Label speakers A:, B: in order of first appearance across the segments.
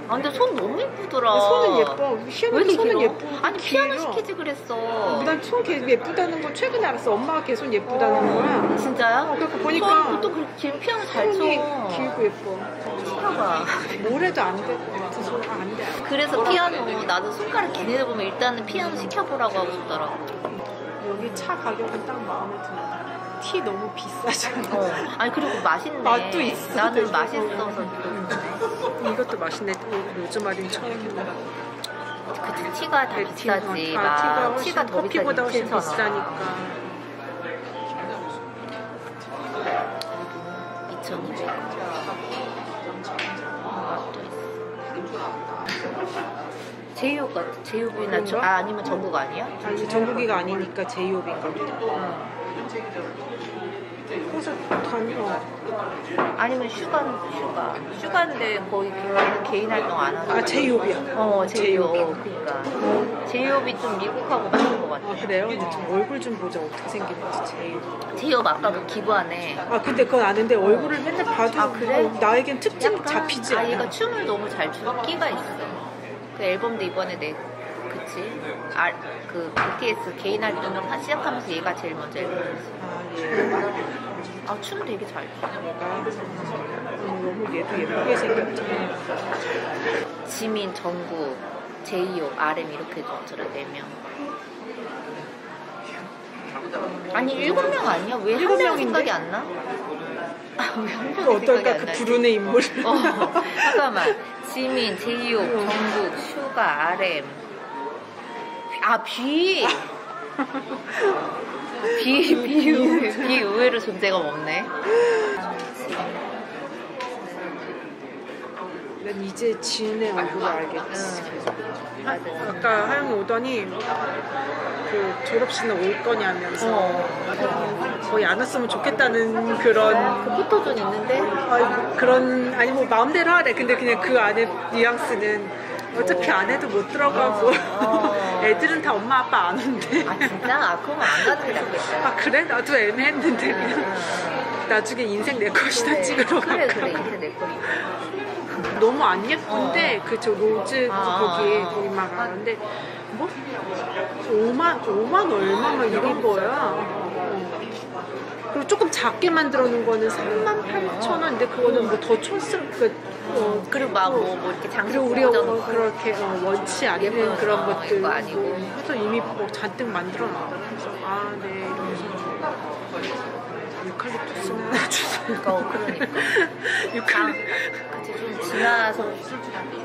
A: 아 근데 손 너무 예쁘더라.
B: 손은 예뻐. 희한하게 손은 예뻐.
A: 아니 피아노 시키지 그랬어.
B: 난 손 개 예쁘다는 건 최근에 알았어. 엄마가 걔 손 예쁘다는 거야.
A: 진짜요?
B: 그러니까 보니까
A: 또 그렇게 길 피아노 잘 쳐.
B: 길고 예뻐.
A: 시켜봐.
B: 뭘 해도 안 돼. 안 돼.
A: 그래서 피아노 나도 손가락 걔네들 보면 일단은 피아노 시켜보라고 하고 싶더라고.
B: 여기 차 가격은 딱 마음에 든다. 티 너무 비싸잖아.
A: 아니 그리고 맛있네.
B: 맛도 있어.
A: 나는 맛있어서
B: 이것도 맛있네. 로즈마린 처음 해봐.
A: 그치 티가 다 비싸지.
B: 티가 더 커피보다 훨씬 비싸니까.
A: 2,200. 제이홉 같아. 제이홉이나 아니면 전국 아니야?
B: 아니 전국이가 아니니까 제이홉인가 보다. 그래서
A: 아니면 슈가인데 거의 개인 활동 안 하는.
B: 아 제이홉이야.
A: 제이홉. 그러니까 제이홉이 좀 미국하고 맞는 것 같아.
B: 아 그래요? 이제 좀 얼굴 좀 보자. 어떻게 생겼는지
A: 제이홉 아까 그 기부하네.
B: 아 근데 그건 아는데 얼굴을 맨날 봐도. 아 그래? 나에겐 특징 잡히지 않아.
A: 얘가 춤을 너무 잘 추고 끼가 있어. 그 앨범도 이번에 그치? 그 BTS 개인 활동을 시작하면서 얘가 제일 먼저 앨범 냈어. 춤 되게 잘 춰.
B: 너무 얘도 예쁘게 생겼죠.
A: 지민, 정국, 제이홉, RM 이렇게 줬더라 4명. 아니 7명 아니야? 왜 한 명 생각이 안 나? 왜 한 명이
B: 어떨까 그 불운의 인물.
A: 잠깐만. 지민, 제이홉, 정국, 슈가, RM. 비 의외로 존재가 없네.
B: 난 이제 지은의 얼굴을 알겠지. 아까 하영이 오더니 그 졸업식은 올 거냐면서 거의 안 왔으면 좋겠다는 그런.
A: 그 포토존 있는데?
B: 아니 뭐 마음대로 하래. 근데 그냥 그 안에 뉘앙스는 어차피 안 해도 못 들어가고 애들은 다 엄마 아빠 안 온대.
A: 아 진짜? 그러면 안 가는 게 낫겠다.
B: 아 그래? 나도 애매했는데 그냥 나중에 인생 내 것이다 찍으러 갈까.
A: 그래 인생 내 것이다.
B: 너무 안 예쁜데 그 저 로즈 거기 막 하는데 뭐 5만 얼마 막 이런 거야. 그리고 조금 작게 만들어 놓은 거는 38,000원인데 그거는 뭐 더 촌스럽게.
A: 그리고 막 뭐 이렇게 장식
B: 그리고 우리가 그렇게 원치 않는 그런 것들
A: 아니고.
B: 그래서 이미 뭐 잔뜩 만들어 놨다. 그래서 네 이러면서 유칼립투스는 주세요.
A: 그러니까. 그치 좀 지나서.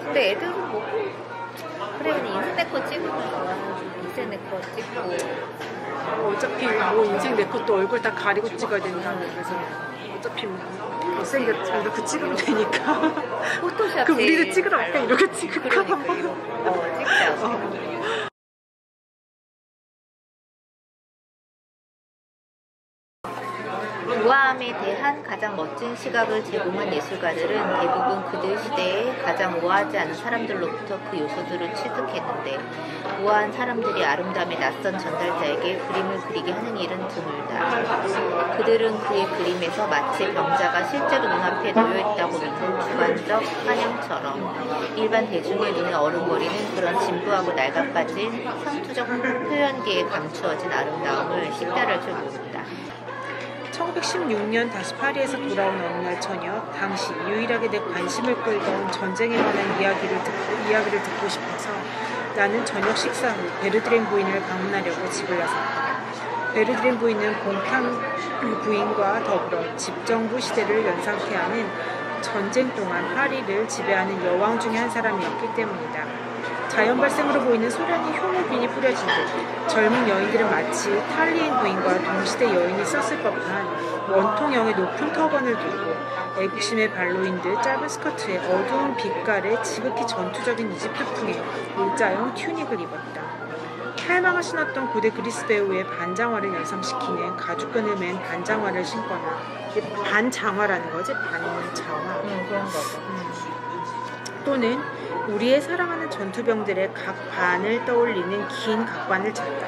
A: 근데 애들은 뭐 그래 그냥 인생 내 거 찍으면 좋아. 인생 내 거 찍고.
B: 어차피 뭐 인생 내 것도 얼굴 다 가리고 찍어야 된다. 그래서 어차피 뭐 못생겼지 이렇게 찍으면 되니까.
A: 포토샵.
B: 그럼 우리도 찍으러 갈까? 이렇게 찍을까? 한번.
A: 찍자. 우아함에 대한 가장 멋진 시각을 제공한 예술가들은 대부분 그들 시대에 가장 우아하지 않은 사람들로부터 그 요소들을 취득했는데 우아한 사람들이 아름다움의 낯선 전달자에게 그림을 그리게 하는 일은 드물다. 그들은 그의 그림에서 마치 병자가 실제로 눈앞에 놓여있다고 믿는 주관적 환영처럼 일반 대중의 눈에 어른거리는 그런 진부하고 낡아빠진 선투적 표현기에 감추어진 아름다움을 식별할 줄 모른다.
B: 1916년 다시 파리에서 돌아온 어느 날 저녁, 당시 유일하게 내 관심을 끌던 전쟁에 관한 이야기를 듣고 싶어서 나는 저녁 식사 후 베르드렌 부인을 방문하려고 집을 나섰다. 베르드렌 부인은 공평 부인과 더불어 집정부 시대를 연상케 하는 전쟁 동안 파리를 지배하는 여왕 중의 한 사람이었기 때문이다. 자연 발생으로 보이는 소련의 효모빈이 뿌려진 듯 젊은 여인들은 마치 탈리엔 부인과 동시대 여인이 썼을 법한 원통형의 높은 터번을 두고 애국심의 발로인 듯 짧은 스커트에 어두운 빛깔의 지극히 전투적인 이집트풍의 일자형 튜닉을 입었다. 탈망을 신었던 고대 그리스 배우의 반장화를 연상시키는 가죽끈을 맨 반장화를 신거나 반장화라는 거지? 반장화
A: 그런 거죠.
B: 또는 우리의 사랑하는 전투병들의 각 반을 떠올리는 긴 각관을 찼다.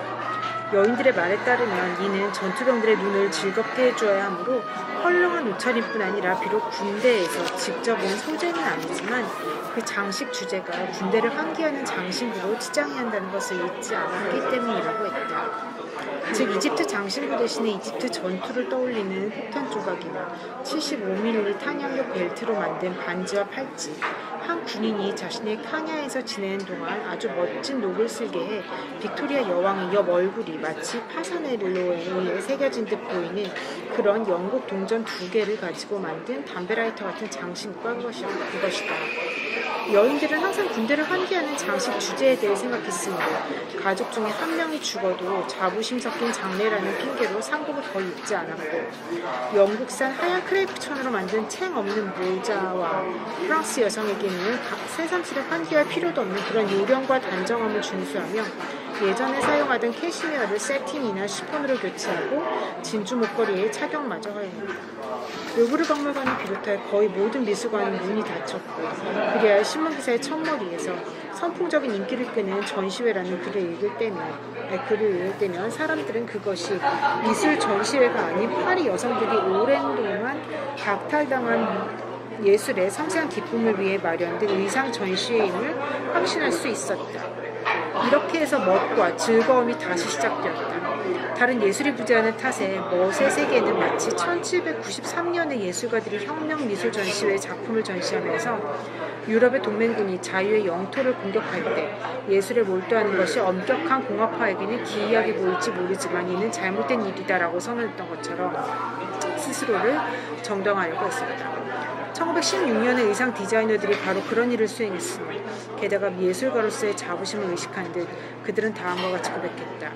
B: 여인들의 말에 따르면 이는 전투병들의 눈을 즐겁게 해주어야 하므로 헐렁한 옷차림뿐 아니라 비록 군대에서 직접 온 소재는 아니지만 그 장식 주제가 군대를 환기하는 장신구로 치장해야 한다는 것을 잊지 않았기 때문이라고 했다. 즉 이집트 장신구 대신에 이집트 전투를 떠올리는 폭탄 조각이나 75mm 탄약용 벨트로 만든 반지와 팔찌, 한 군인이 자신의 카냐에서 지내는 동안 아주 멋진 녹을 쓸게 해 빅토리아 여왕의 옆 얼굴이 마치 파사넬로에 의해 새겨진 듯 보이는 그런 영국 동전 2개를 가지고 만든 담배라이터 같은 장신구가 그것이다. 여인들은 항상 군대를 환기하는 장식 주제에 대해 생각했으므로 가족 중에 한 명이 죽어도 자부심 섞인 장례라는 핑계로 상복을 거의 입지 않았고, 영국산 하얀 크레이프 천으로 만든 챙 없는 모자와 프랑스 여성에게는 새삼스레 환기할 필요도 없는 그런 요령과 단정함을 준수하며 예전에 사용하던 캐시미어를 세틴이나 시폰으로 교체하고 진주 목걸이의 착용마저 허용했다. 루브르 박물관을 비롯해 거의 모든 미술관은 문이 닫혔고, 그리하여 신문기사의 첫머리에서 선풍적인 인기를 끄는 전시회라는 글을 읽을 때면 사람들은 그것이 미술 전시회가 아닌 파리 여성들이 오랜 동안 박탈당한 예술의 상세한 기쁨을 위해 마련된 의상 전시회임을 확신할 수 있었다. 이렇게 해서 멋과 즐거움이 다시 시작되었다. 다른 예술이 부재하는 탓에 멋의 세계는 마치 1793년에 예술가들이 혁명 미술 전시회의 작품을 전시하면서 유럽의 동맹군이 자유의 영토를 공격할 때 예술에 몰두하는 것이 엄격한 공화파에게는 기이하게 보일지 모르지만 이는 잘못된 일이다라고 선언했던 것처럼 스스로를 정당화하려고 했습니다. 1916년에 의상 디자이너들이 바로 그런 일을 수행했으니 게다가 예술가로서의 자부심을 의식한 듯 그들은 다음과 같이 고백했다.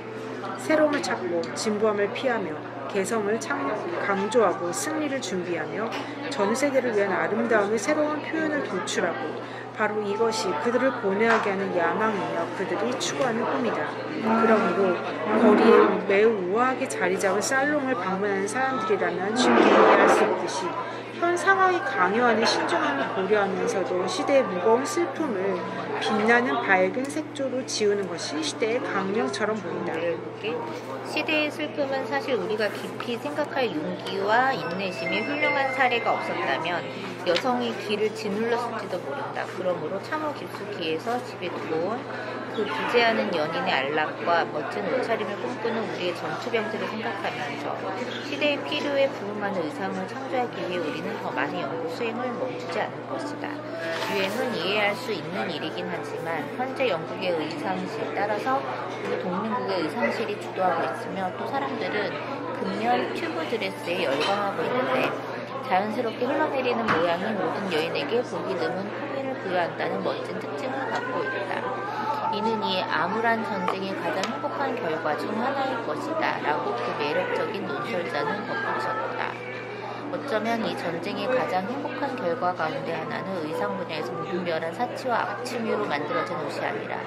B: 새로움을 찾고 진부함을 피하며 개성을 강조하고 승리를 준비하며 전 세대를 위한 아름다움의 새로운 표현을 도출하고 바로 이것이 그들을 고뇌하게 하는 야망이며 그들이 추구하는 꿈이다. 그러므로 거리에 매우 우아하게 자리 잡은 살롱을 방문하는 사람들이라면 쉽게 이해할 수 있듯이 현 상황이 강요하는 신중함을 고려하면서도 시대의 무거운 슬픔을 빛나는 밝은 색조로 지우는 것이 시대의 강령처럼 보인다.
A: 시대의 슬픔은 사실 우리가 깊이 생각할 용기와 인내심이 훌륭한 사례가 없었다면 여성이 귀를 짓눌렀을지도 모른다. 그러므로 참호 깊숙이에서 집에 들어온 그 부재하는 연인의 안락과 멋진 옷차림을 꿈꾸는 우리의 전투병들을 생각하면서 시대의 필요에 부응하는 의상을 창조하기 위해 우리는 더 많은 연구 수행을 멈추지 않을 것이다. 유행은 이해할 수 있는 일이긴 하지만 현재 영국의 의상실 따라서 우리 동맹국의 의상실이 주도하고 있으며 또 사람들은 금연 튜브 드레스에 열광하고 있는데 자연스럽게 흘러내리는 모양이 모든 여인에게 보기 드문 풍미를 부여한다는 멋진 특징을 갖고 있다. 이는 이 암울한 전쟁의 가장 행복한 결과 중 하나일 것이다 라고 그 매력적인 논설자는 덧붙였다. 어쩌면 이 전쟁의 가장 행복한 결과 가운데 하나는 의상 분야에서 무분별한 사치와 악취미로 만들어진 옷이 아니라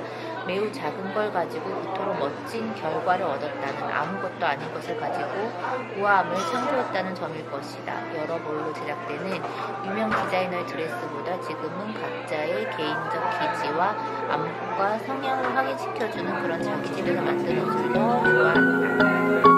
A: 매우 작은 걸 가지고 그토록 멋진 결과를 얻었다는 아무것도 아닌 것을 가지고 우아함을 창조했다는 점일 것이다. 여러 몰로 제작되는 유명 디자이너의 드레스보다 지금은 각자의 개인적 기지와 안목과 성향을 확인시켜주는 그런 자기 집에서 만든 옷을 더 좋아한다.